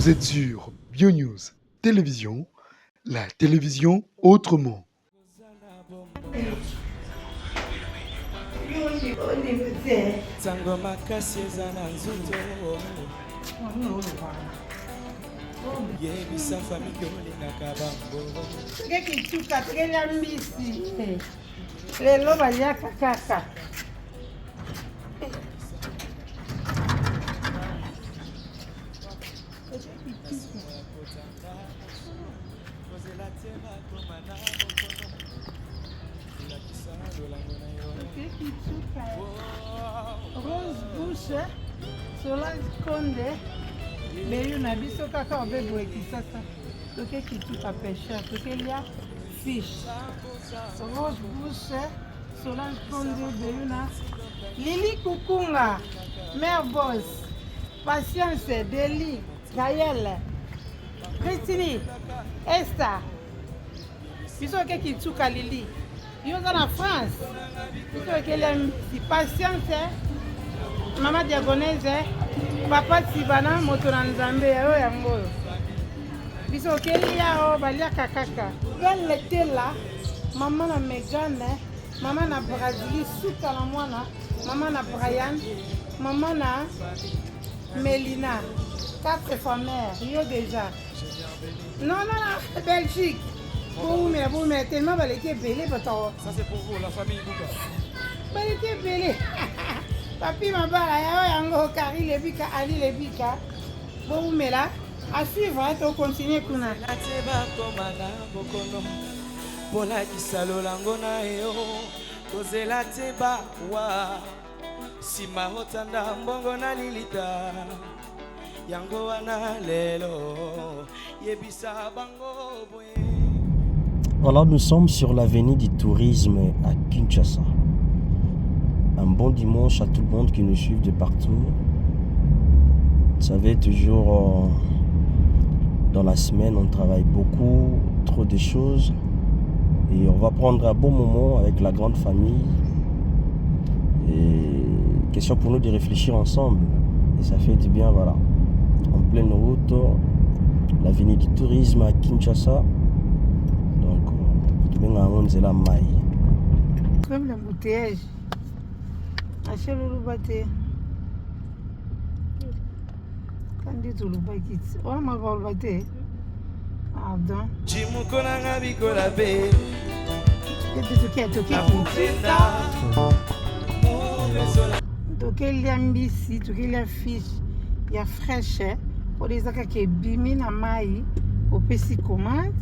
Vous êtes sur BioNews Télévision, la télévision autrement. Sango makasi eza na nzoto yebisa famille olingaka bango ngekituka tegelia mbisi lelo baliaka kaka Rose Bouche, Solange Konde, Beyu na biso kaka obeboye kisasa. Toke kituka pêcheur, toke lia fish. Rose Bouche, Solange Konde, Beyu na Lili Kukunga, Mère Boss, Patience, Deli, Gaëlle, Christine, Esther. Biso ke kituka Lili. Yo na France, biso ke Patience, Mama Diagonese, Papa Tibana, moto na Nzambe yo yango. Biso kelia o balia kakaka. Gan letela, mama na Megane, mama na Brazili, suka na mwana, mama na Brian, mama na Melina. 4 femmes, yo déjà. Non, Belgique. Bon, mais tellement balé belé, ça c'est pour vous, la famille Bouka. Balé belé. Papi mabala yango Kari Lebika Ali Lebika. Bon mais là à suivre on continue kuna. Ateba komana bokono. Pola kisalo lango na yo. Kozela teba wa. Sima hotanda mbongo na lilita. Yango wana lelo. Yebisa bango boye. Voilà, nous sommes sur l'avenue du tourisme à Kinshasa. Un bon dimanche à tout le monde qui nous suit de partout. Vous savez, toujours dans la semaine, on travaille beaucoup, trop de choses. Et on va prendre un bon moment avec la grande famille. Et question pour nous de réfléchir ensemble. Et ça fait du bien, voilà. En pleine route, l'avenue du tourisme à Kinshasa. Donc, c'est la maille. Comme l'embouteillage. Achète le bâté. Quand tu le bâtis, on m'a pas le bâté. Pardon. Chimukona ngabikola be. Toke lia mbisi, toke lia fish ya fraîche pour les aka ke bimi na mai opesi commande.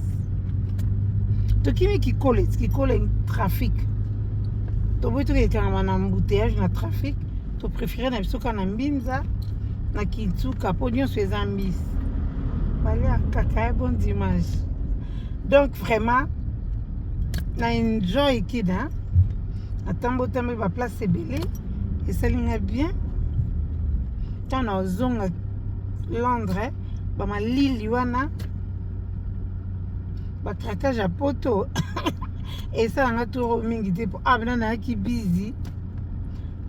Toki qui colle trafic. To boy to kanga na embouteillage na trafic, to préférer na biso kana mbinza na kituka po nyonso eza mbisi. Bali akaka bon dimanche. Donc vraiment na enjoy kida. Atambo tambo ba place ebele et ça linga bien. Tant na zonga Londres, ba malili wana ba craquage à poto. Et ça on a tout mingi te po abna na ki busy.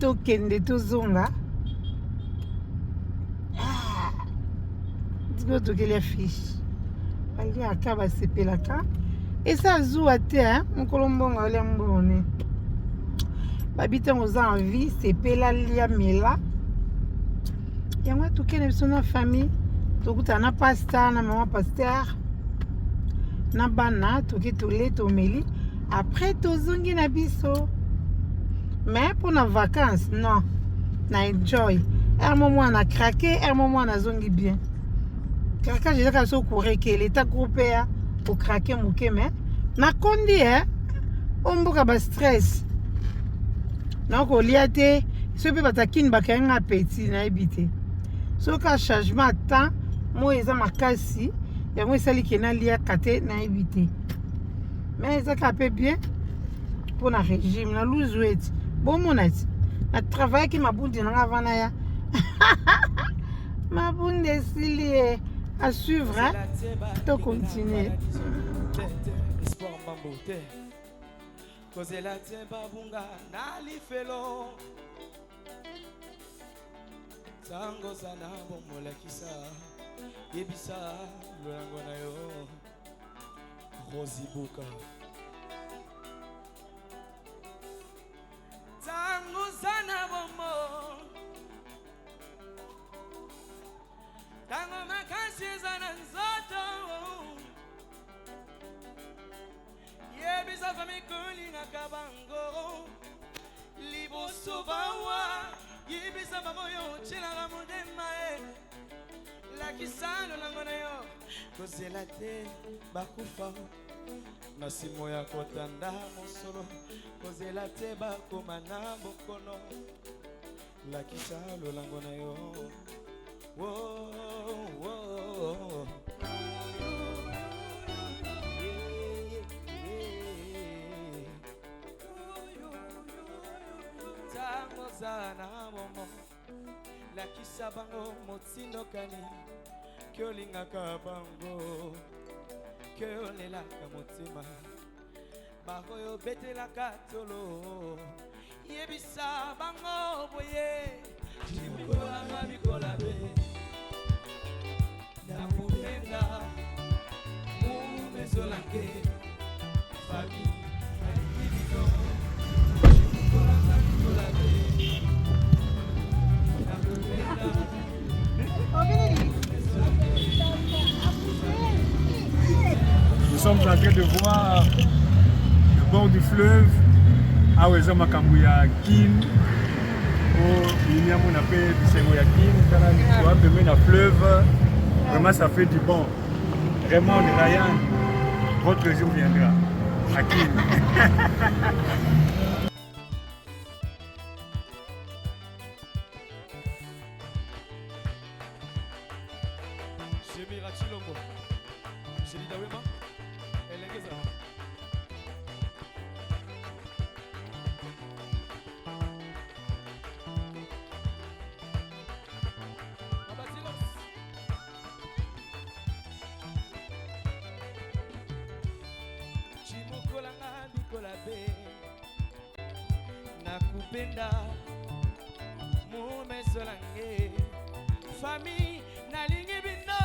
To kende to zonga. Digo to ke les fiches. Bali akaba sepelaka. Et ça zoua te hein, mukolombonga ole mbone. Babita moza en vie, sepela lia mela. Yango to kene biso na famille, to kuta na pasta na maman pasteur. Na bana to ke to le to meli. Après to zongi na biso. Mais pour nos vacances, non. Na enjoy. Un moment on a craqué, un moment on a zongi bien. Craquage j'ai ka so courir que l'état groupé pour craquer mouké mais na kondi hein. On mboka ba stress. Donc au liate, ce peut pas kin ba kenga petit na ebité. So ka changement temps, moi eza makasi, ya moi sali kena lia kate na ebité. Mais ça capé bien pour na régime na lose weight. Bon monati. Na travail qui m'a bondi na avant ya. Ma bondi sili à suivre hein. To continuer. Kozela temba bunga nali felo Sango sana bomola kisa yebisa lolango na yo Rosibuka tango sana bomo tango makasi sana nzoto yebisa famikuli na kabango liboso bawa yebisa bamoyo chilanga mudema lakisano nango na yo kozela te bakufa na simo ya kotanda mosolo kozela te bakoma na bokono lakisa lolango na yo tango zana momo lakisa bango motindokani kyolingaka bango kyolelaka motima bakoyo betelaka tolo yebisa bango boye chimkolanga bikola be nakupenda mumezolange fami alibito chimkolanga bikola be nakupenda. Nous sommes en train de voir le bord du fleuve à Weza Makambuya Kin au Inyamon appelle Bisengoya Kin, quand on a même le fleuve, vraiment ça fait du bon. Vraiment de Ryan, votre jour viendra à Kin. nakupenda mumezolange fami nalingi bino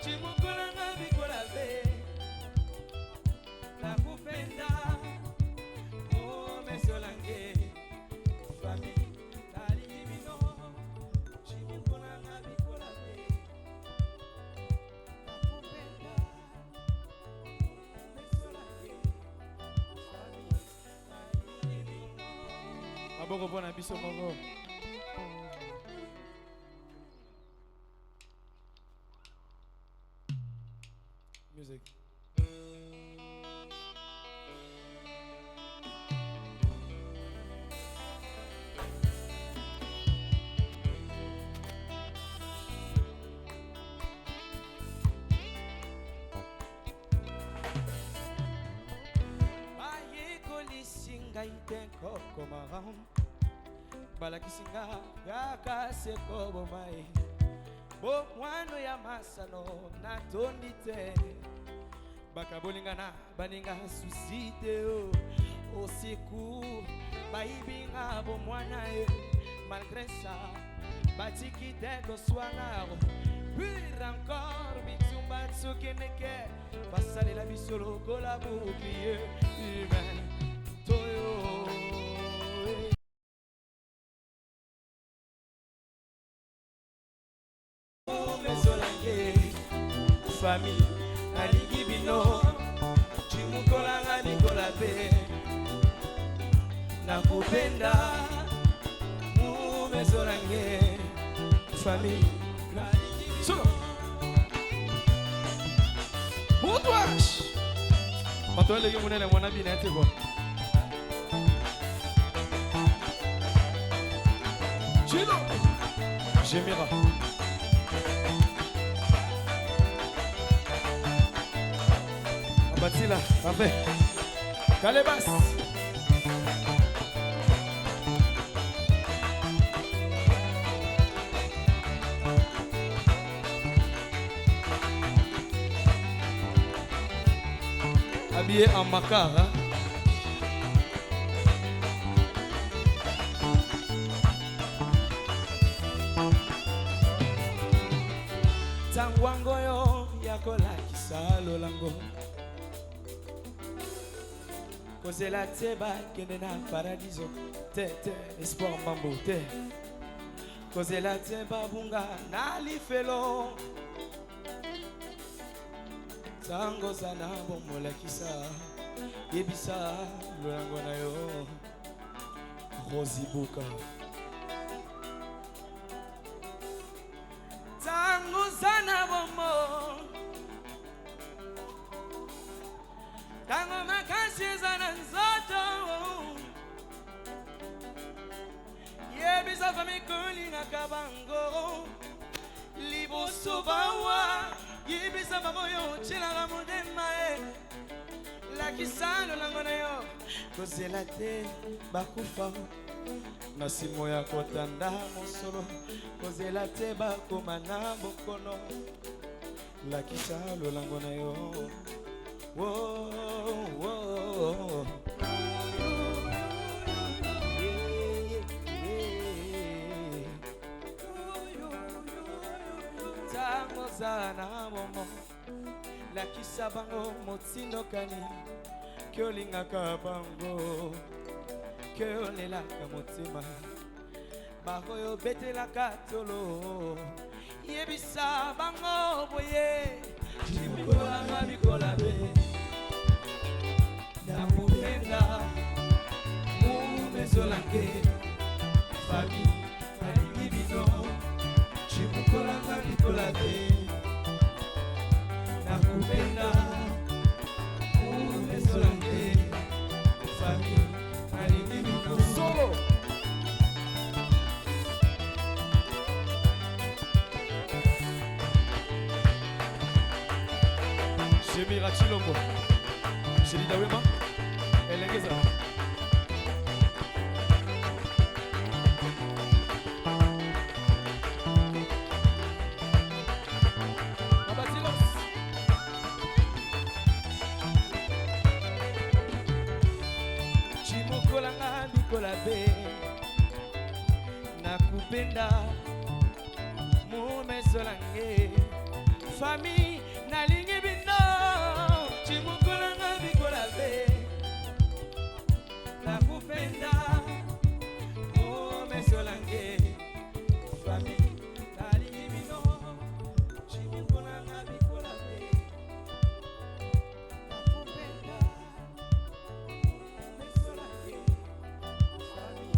chimukolanga bikola be nakupenda mumezolange fami nalingi bino chimukolanga bikola be nakupenda mumezolange aboko pona biso moko music kokomaram balakisinga kaka sekobo mai bo mwano ya masano natondi te bakabolingana baninga susite o osiku baibinga bo mwana e malgré ça batiki te koswangaro puis encore bitumba tsukeneke basalela bisolo kola bouclier humain toyo famille alingi bino chimukolanga bikola be nakupenda mumezolange famille solo mutwash matole yumunene mwana bina teko chilo Jemira Batila, parfait. Calebas. Habillé en macar, hein? ngwango yo yakolakisa lolango kozela te bakende na paradiso te te espoir mambo te kozela te babunga na lifelo tango zana bomolakisa yebisa lolango na yo Rosibuka tango zana bomo tango makasi zana nzoto yebisa famikuli na kabango liboso bawa yebisa bamoyo chilanga modema lakisa lolango na yo kozela te bakufa na simo ya kotanda mosolo kozela te bakoma na bokono lakisa lolango na yo tango zana momo lakisa bango motindokani kyolingaka bango kyolelaka motema bakoyo betelaka tolo yebisa bango boye chimukolanga bikola be nakupenda mumezolange fami alingi bino chimukolanga bikola be nakupenda mumezolange fami alingi bino solo Shemira Chilombo Shelida Wema Elengeza Abatilos Chimukolanga bikola be nakupenda mumezolange fami nalingi bino chimukolanga bikola be nakupenda mumezolange fami nalingi bino chimukolanga bikola be nakupenda mumezolange fami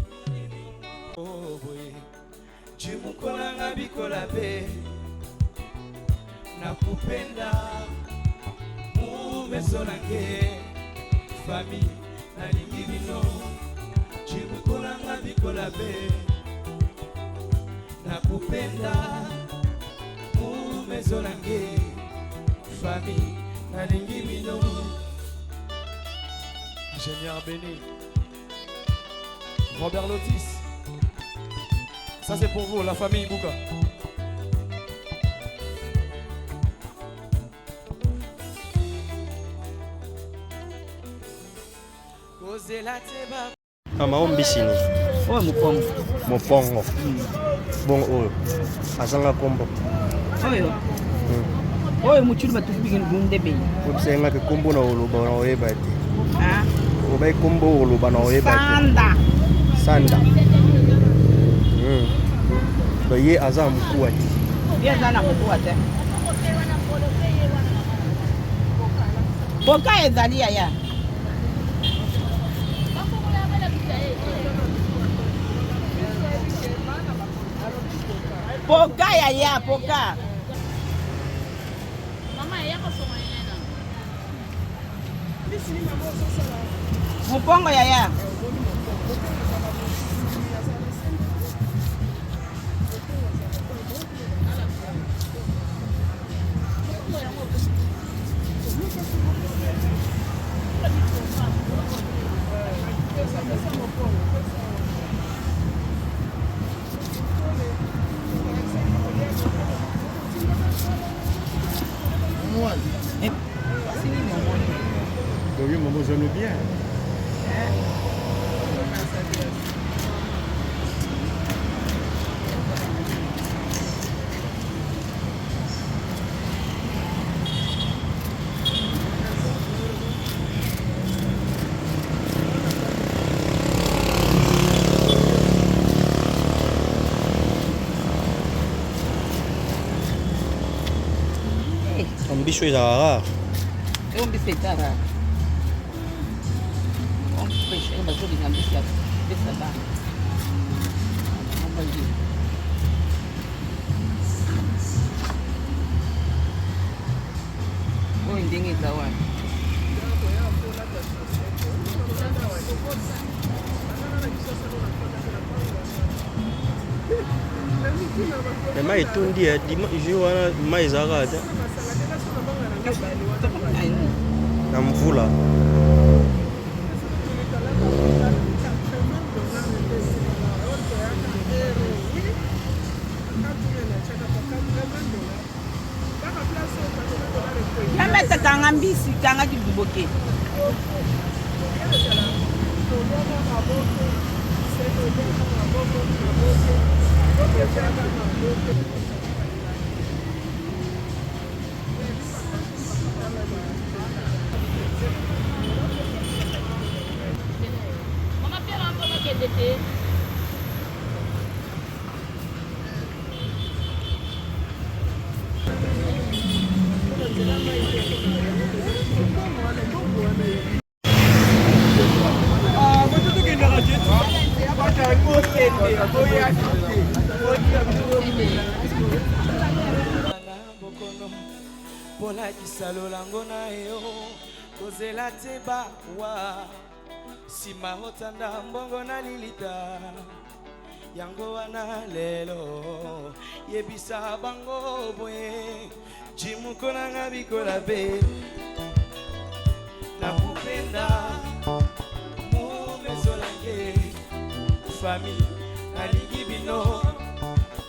nalingi bino oh boy chimukolanga bikola be nakupenda mumezolange fami nalingi bino chimukolanga bikola be nakupenda mumezolange fami nalingi bino Ingénieur Béni Robert Lotis ça c'est pour vous la famille Bouka Maombi sini oyo mokongo mopongo bon oyo azanga kombo oyo mocudu batuki bikini bunde bei obisengaki kombo na oloba na oyeba te obai kombo oloba na oyeba te sanda ye aza mokuwa te ye aza na mokuwa te boka ezali yaya poka yaya poka mama yaya kosoma yena mupongo yaya Oui, maman, j'en ai bien. Ambition est rare. Et on dit c'est rare. On pêche, on va jouer des ambitions. C'est ça là. On va dire. Oh, il dingue ça ouais. Mais mai tondi ya jour wana mai ezalaka te na mvula. Yameta kanga mbisi kanga kibuboke. Pola kisalo lango na yo kozela te bawa sima otanda mbongo na lilita yango wana lelo yebisa bango boye jimuko nanga bikola be na kupenda mumezolange famille nalingi bino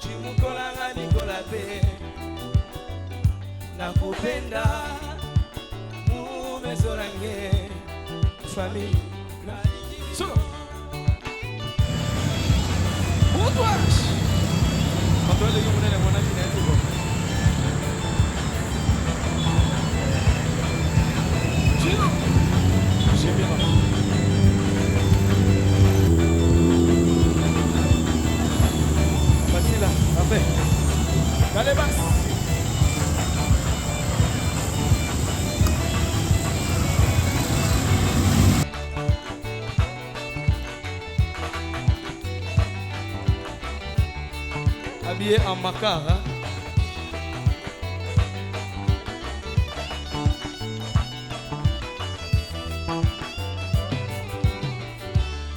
jimuko nanga bikola be nakupenda mumezolange famille solo Boutouach Antoine de Gomonel mon ami n'est tout bon Gino j'ai bien Facile après Galebas habillé en macar.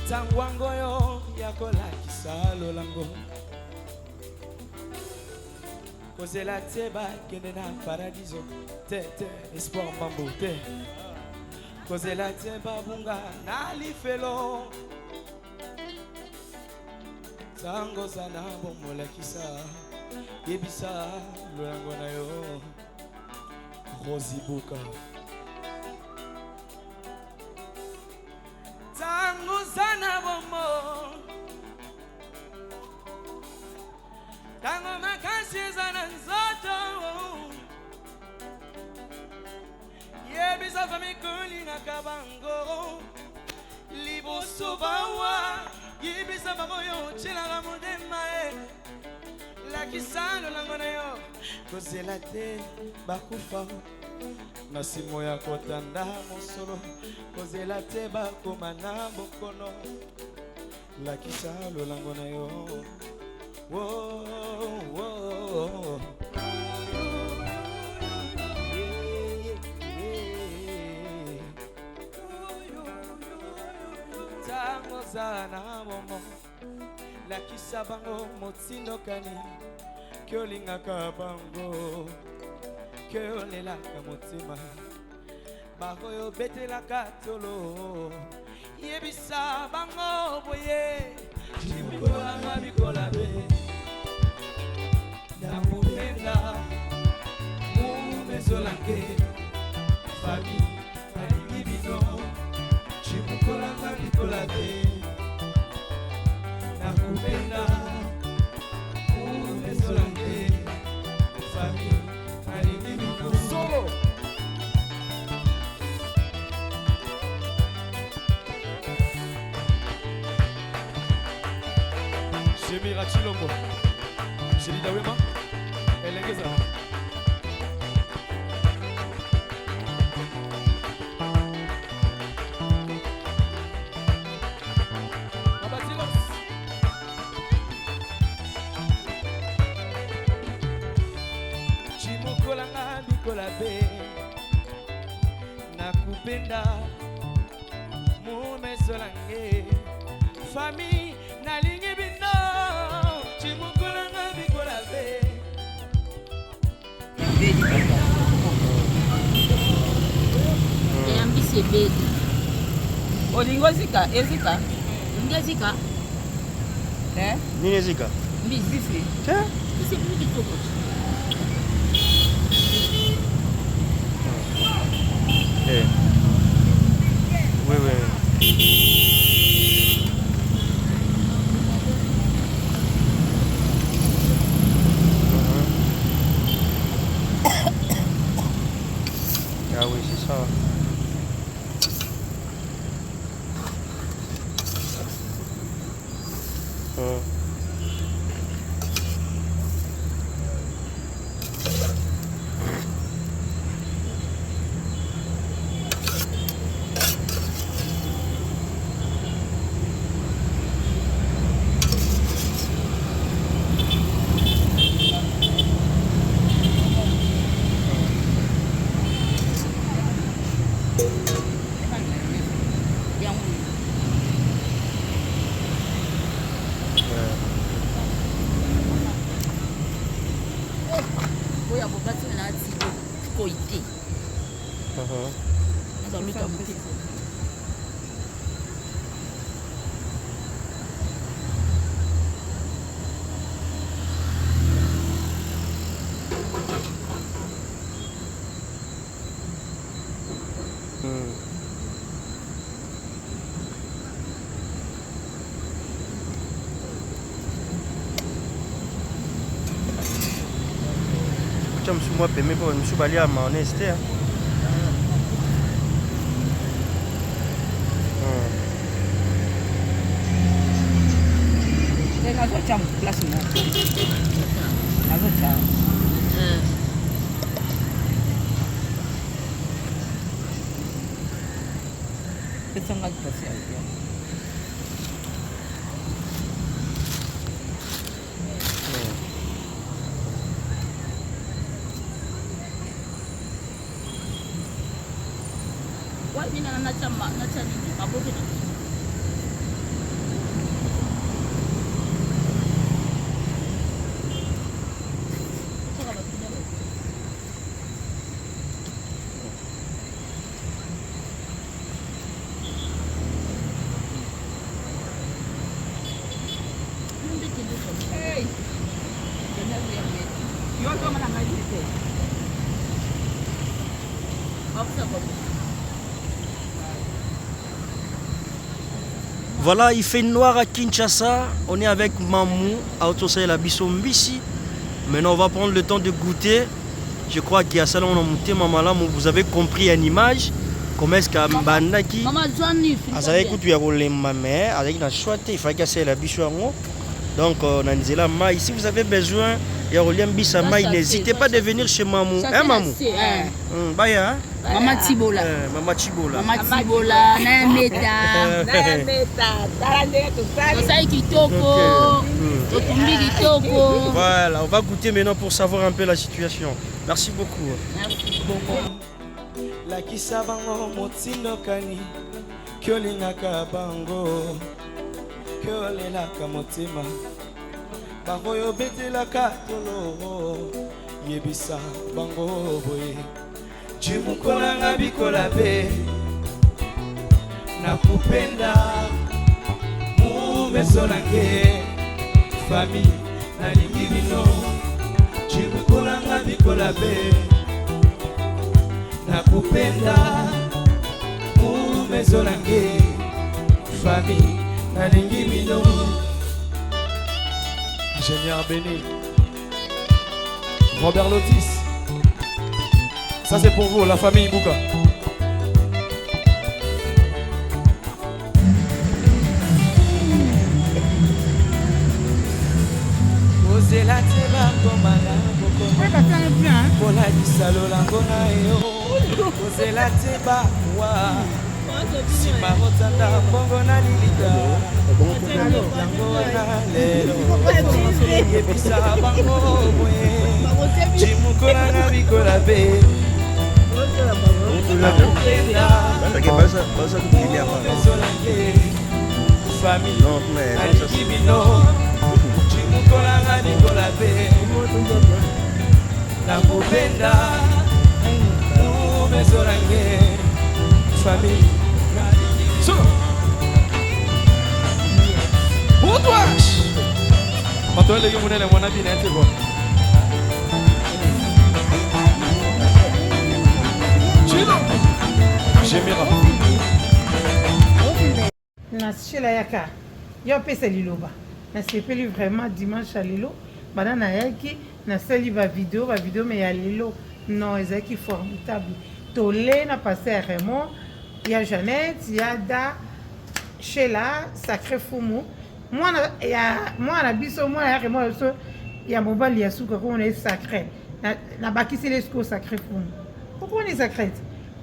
Tangwango yo yakola kisalo lango. Kozela teba kende na paradiso. Te espoir mambo te. Kozela teba bunga na lifelo. Tango sana bomola kisa yebisa lolango na yo Rosibuka Tango sana bomo Tango makasi sana nzoto yebisa famikuli na kabango liboso bawa Yibisa bamoyo chilanga mudema la kisalo lango na yo kozela te bakufa na simo ya kotanda mosolo kozela te bakoma na bokono la kisalo lango na yo wo Zana momo la kisabango motindo kani kyolinga kabango kyolela kamotima bahoyo betela katolo yebisa bango boye chimikola ngabikola be nakupenda mumezolange fami alibino chimukola ngabikola be nakupenda umezolange famille alibino solo Shemira Chilombo Shelida Wema Elengeza Chimukolanga bikola be nakupenda mumesolange famille nalingi bino Chimukolanga bikola be Ambisi bedi. Olingo zika, ezika. Olingo zika. Nini zika? Mbisi. Tiens. C'est plus du tout. Eh. Oui, oui. Ah oui, c'est ça. Moi, je suis allé à mon esté. Voilà, il fait noir à Kinshasa. On est avec Mamou, à Autosay la Bissombisi. Maintenant, on va prendre le temps de goûter. Je crois qu'il y a ça là, on a monté, maman là, vous avez compris une image. Comment est-ce que Mbandaki Azare kutu ya kolemba mais avec na choité, il fallait casser la bichouango. Donc on a dit là, si vous avez besoin il y a Rolien Bissama, n'hésitez pas de venir chez Mamou. Hein Mamou? Baya. Mama Tibola. Mama Tibola. Mama Tibola, na meta. Na meta. Talande tout ça. Ça est kitoko. Otumbi kitoko. Voilà, on va goûter maintenant pour savoir un peu la situation. Merci beaucoup. Merci beaucoup. La kisabango motindo kani kyolingaka bango kyolelaka motima bakoyo betelaka tolo yebisa bango boye chimukolanga bikola be nakupenda mumesolange famille nalingi bino chimukolanga bikola be nakupenda mumezolange famille nalingi bino. Ingénieur Béni, Robert Lotis, ça c'est pour vous, la famille Bouka. Ozela teba komala boko. Kola disalo la ngona yo. Ozela teba wa nsima otanda mbongo na lilita yango wana lelo yebisa bango boye cimukolanga bikola pe ezolange famille aliki bino cimukolanga bikola pe nakopenda ezolange famille Boutouache Matoa legi munene mwana bina ete bo Chilo Jemira Nasila yaka yo pesa liloba nasepeli vraiment dimanche à lelo bana nayaki nasali video me ya lelo non ezalaki formidable tole na passé à Raymond ya Jeannette ya da Sheila sacré fumu mwana biso mwana ya Raymond biso ya mobali ya suka ko na sacré na bakisi lesko sacré fumu pourquoi on est sacré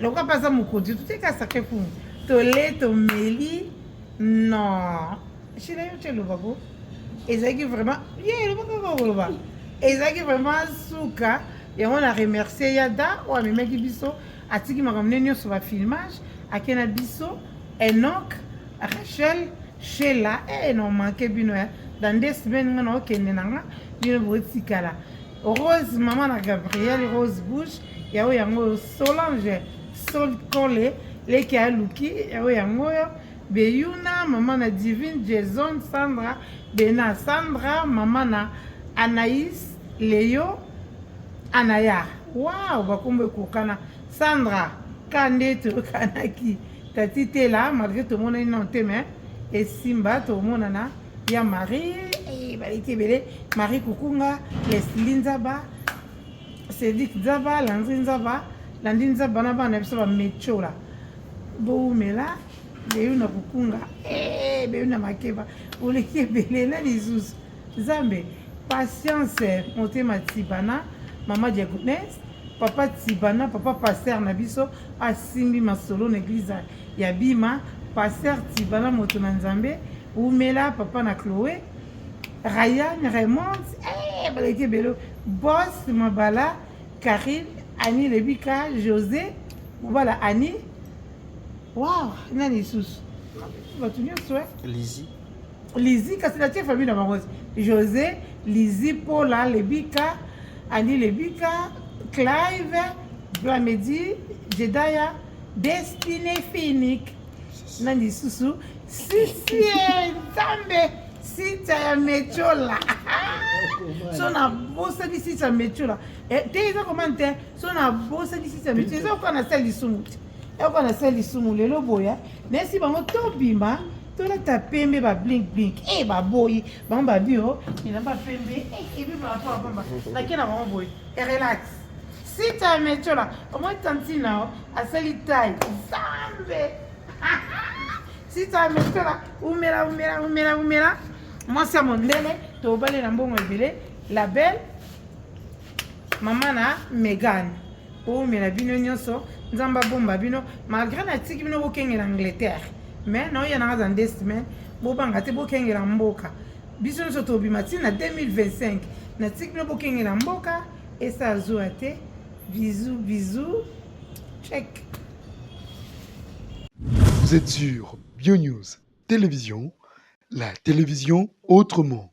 loka pasa mukodi tout est sacré fumu tole to meli non Sheila yo telo babo ezalaki vraiment ezalaki vraiment suka et on a remercié Yada ou amemaki biso atiki makamne nyonso ba filmage akena biso Enoch Rachel Sheila et non manqué bino dans des semaines ngana okende nanga bino botikala Rose maman na Gabriel Rose Bush yawo yango Solange Sol Kole leki aluki yawo yango Beyuna maman na Divine Jason Sandra Bena Sandra maman na Anaïs Léo Anaya wow bakombe kokana Sandra kande to kanaki tati tela malgré tout mon nom teme et Simba to monana ya Marie et baliki bele Marie Kukunga Leslie Nzaba Cédric Nzaba Landry Nzaba na bana biso ba mechola bo mela Beuna Kukunga Beuna Makeba oleki bele na lizus Zambe patience motema tibana Maman Diagonès, papa Tibana, papa pasteur Nabiso, asimbi masolo na église ya Bima, pasteur Tibana Motonanzambe, Oumela, papa na Chloé, Ryan, Raymond, balaki belo, boss Mabala, Karine, Annie Lebika, José, Mabala Annie, waouh, nani sous, batunyo souhait, Lizzie, kasi la tia famille na Marose, José, Lizzie, Paula, Lebika, Annie Lebika, Clive, Blamedi, Jedaya, Destiné Phoenix, Nandi Susu, Sisi Nzambe, Sita ya Mechola. Sona bossa di Sita Mechola. Te za commentaire, sona bossa di Sita Mechola. Eza ko na sali sumu. Eko na sali sumu lelo boya. Nesi bango tobima. Tola ta pembe ba blink ba boy ba mba bio ina ba pembe bi ba pa la kena ba boy relax si ta mechola au moins tantina asali tai zambe si ta mechola umela moi c'est mon lele to balé na mbongo ebele la belle maman na Megan o mela bino nyonso nzamba bomba bino malgré na tiki bino bokengela Angleterre. Mais non, il y en a dans 2 semaines. Bon, bangate bokenge la mboka. Biso nous sommes na 2025. Na tikno bokenge la mboka et ça zoate. Bisous. Check. Vous êtes sur BioNews Télévision, la télévision autrement.